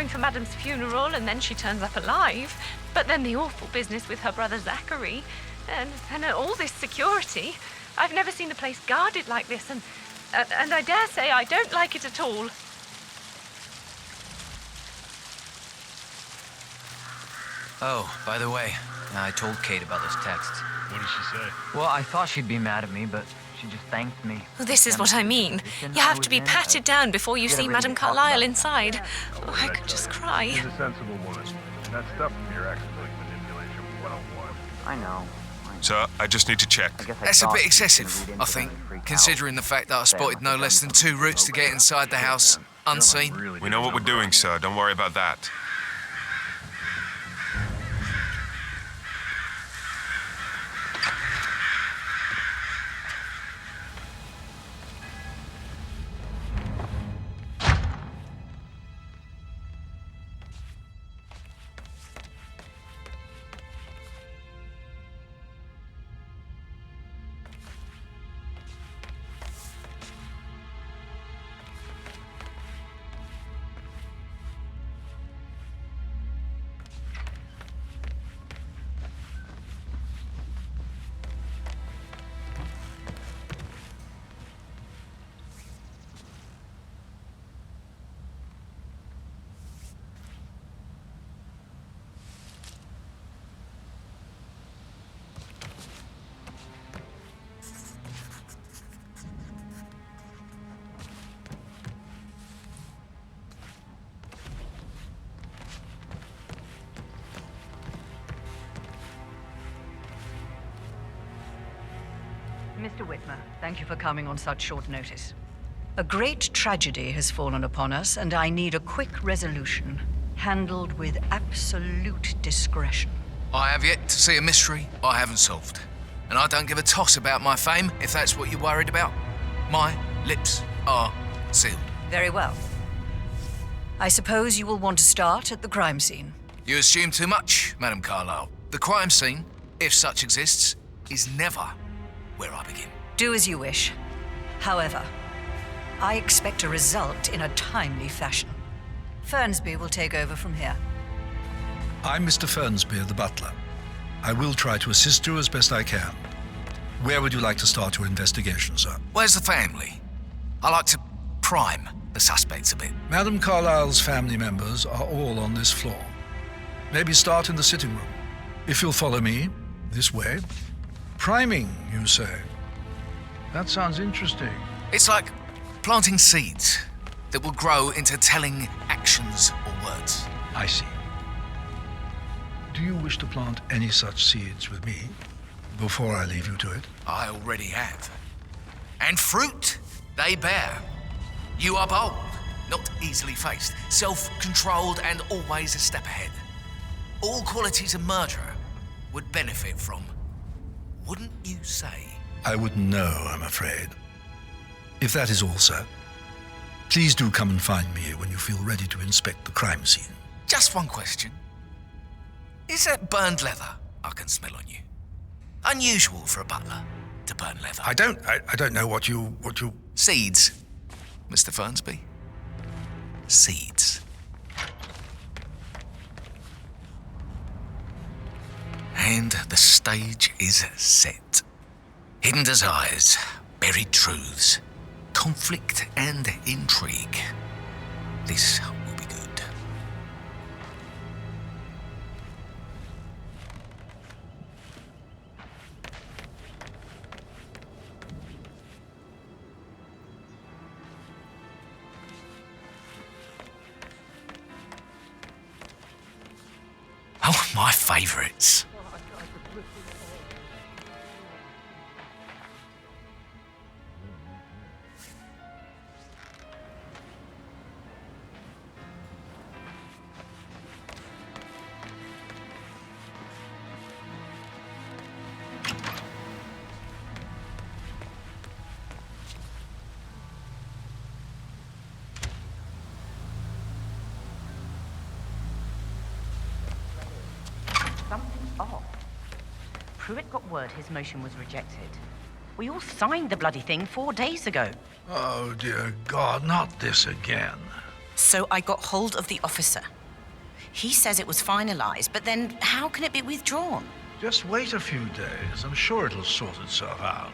preparing for Madam's funeral, and then she turns up alive. But then the awful business with her brother Zachary, and all this security. I've never seen the place guarded like this, and I dare say I don't like it at all. Oh, by the way, I told Kate about this text. What did she say? Well, I thought she'd be mad at me, but she just thanked me. Well, this is what I mean. You have to be patted down before you see Madame Carlyle inside. Oh, I could just cry. She's a sensible woman. That stuff from your ex is like manipulation 101. I know. Sir, I just need to check. That's a bit excessive, I think, considering the fact that I spotted no less than 2 routes to get inside the house unseen. We know what we're doing, sir. Don't worry about that. Mr. Whitmer, thank you for coming on such short notice. A great tragedy has fallen upon us, and I need a quick resolution, handled with absolute discretion. I have yet to see a mystery I haven't solved. And I don't give a toss about my fame, if that's what you're worried about. My lips are sealed. Very well. I suppose you will want to start at the crime scene. You assume too much, Madame Carlyle. The crime scene, if such exists, is never where I begin. Do as you wish. However, I expect a result in a timely fashion. Fernsby will take over from here. I'm Mr. Fernsby, the butler. I will try to assist you as best I can. Where would you like to start your investigation, sir? Where's the family? I like to prime the suspects a bit. Madame Carlyle's family members are all on this floor. Maybe start in the sitting room. If you'll follow me, this way. Priming, you say? That sounds interesting. It's like planting seeds that will grow into telling actions or words. I see. Do you wish to plant any such seeds with me before I leave you to it? I already have. And fruit they bear. You are bold, not easily faced, self-controlled and always a step ahead. All qualities a murderer would benefit from. Wouldn't you say? I wouldn't know, I'm afraid. If that is all, sir, please do come and find me when you feel ready to inspect the crime scene. Just one question. Is that burned leather I can smell on you? Unusual for a butler to burn leather. I don't know what you... Seeds, Mr. Fernsby. Seeds. And the stage is set. Hidden desires, buried truths, conflict and intrigue. This will be good. Oh, my favourites. Something's off. Pruitt got word his motion was rejected. We all signed the bloody thing 4 days ago. Oh, dear God, not this again. So I got hold of the officer. He says it was finalized, but then how can it be withdrawn? Just wait a few days. I'm sure it'll sort itself out.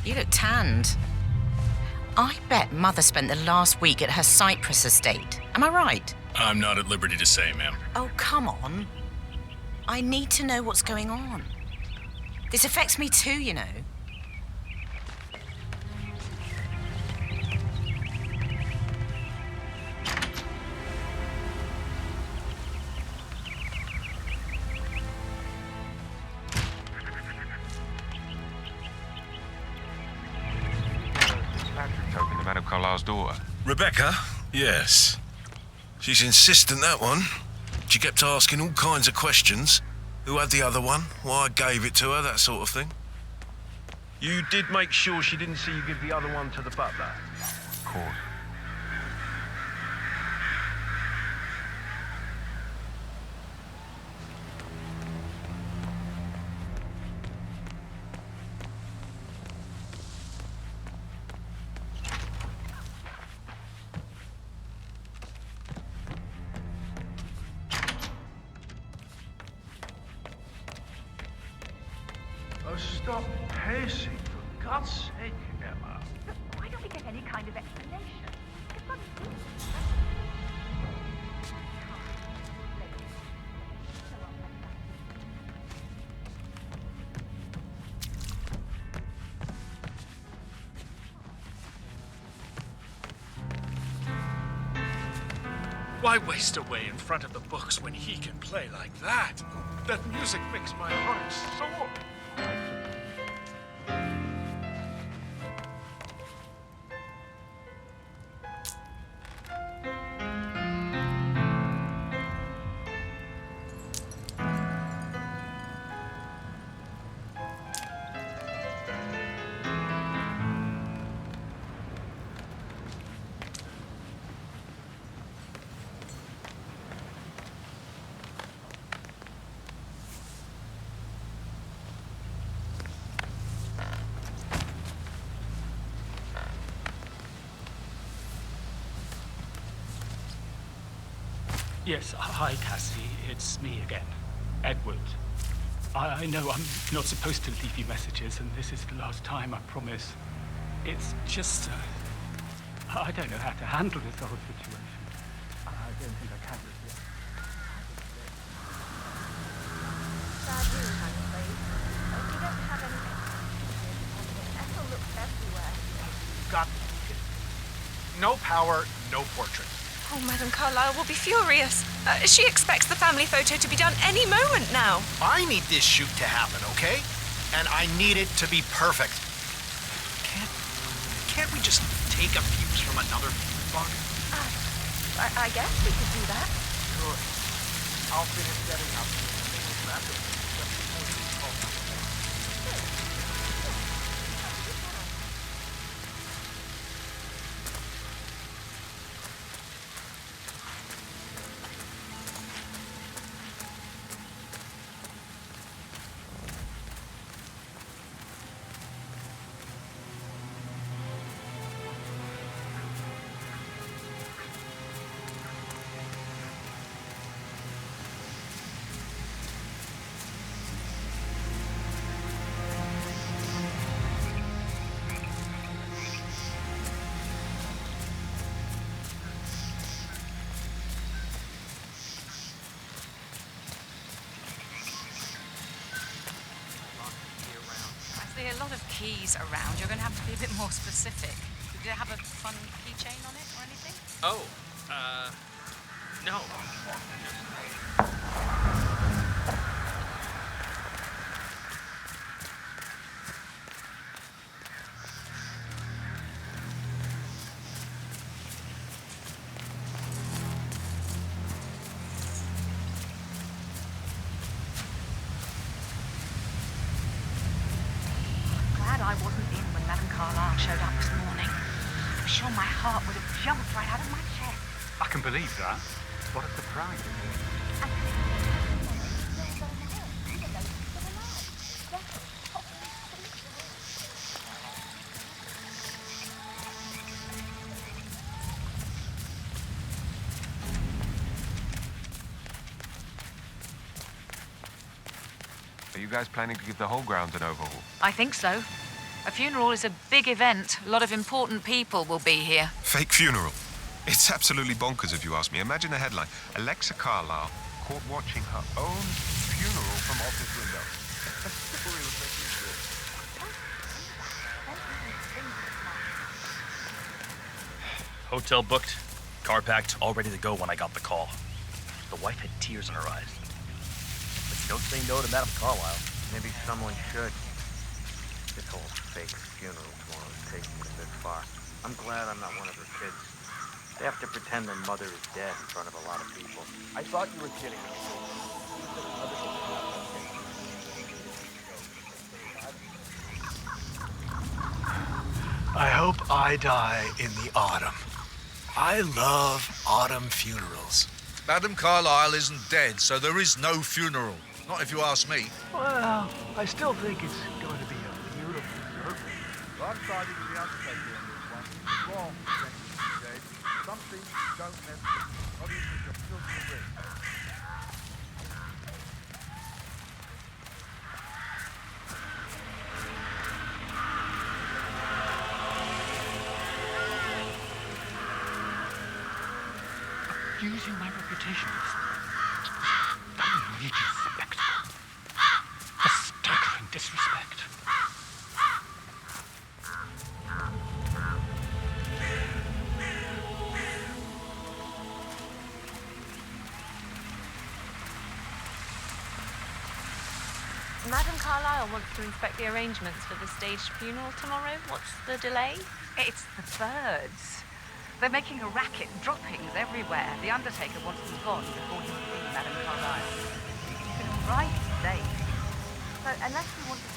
You look tanned. I bet Mother spent the last week at her Cyprus estate. Am I right? I'm not at liberty to say, ma'am. Oh, come on. I need to know what's going on. This affects me too, you know. Patrick talking to Madame Carlisle's daughter. Rebecca? Yes. She's insistent, that one. She kept asking all kinds of questions. Who had the other one? Why I gave it to her, that sort of thing. You did make sure she didn't see you give the other one to the butler? Of course. Oh, stop pacing, for God's sake, Emma. Why don't we get any kind of explanation? It's not Why waste away in front of the books when he can play like that? That music makes my heart soar. Yes, hi, Cassie. It's me again, Edward. I know I'm not supposed to leave you messages, and this is the last time, I promise. It's just, I don't know how to handle this whole situation. I don't think I can just yet. Bad news, I'm afraid. We don't have any messages. Ethel looks everywhere. Got no power, no portrait. Oh, Madame Carlisle will be furious. She expects the family photo to be done any moment now. I need this shoot to happen, okay? And I need it to be perfect. Can't we just take a fuse from another fuse box? I guess we could do that. Good. I'll finish setting up. Just before you call me. lot of keys around. You're going to have to be a bit more specific. Did it have a fun keychain on it or anything? Oh, no. Glad I wasn't in when Madame Carlyle showed up this morning. I'm sure my heart would have jumped right out of my chest. I can believe that. What a surprise. Are you guys planning to give the whole grounds an overhaul? I think so. A funeral is a big event. A lot of important people will be here. Fake funeral? It's absolutely bonkers if you ask me. Imagine the headline. Alexa Carlyle caught watching her own funeral from office window. Hotel booked, car packed, all ready to go when I got the call. The wife had tears in her eyes. But you don't say no to Madame Carlyle. Maybe someone should. This whole fake funeral tomorrow is taking it a bit far. I'm glad I'm not one of her kids. They have to pretend their mother is dead in front of a lot of people. I thought you were kidding. I hope I die in the autumn. I love autumn funerals. Madame Carlyle isn't dead, so there is no funeral. Not if you ask me. Well, I still think it's going to be a beautiful service. Well, I'm siding with the Undertaker on this one. It's wrong to think he's dead. Some things you don't mess with. Obviously, you're filthy rich. Using my reputation as a religious spectacle. A staggering disrespect. Madame Carlyle wants to inspect the arrangements for the staged funeral tomorrow. What's the delay? It's the birds. They're making a racket, droppings everywhere. The Undertaker wants them gone before he can see Madame Carlyle. You can write safe. So unless we want to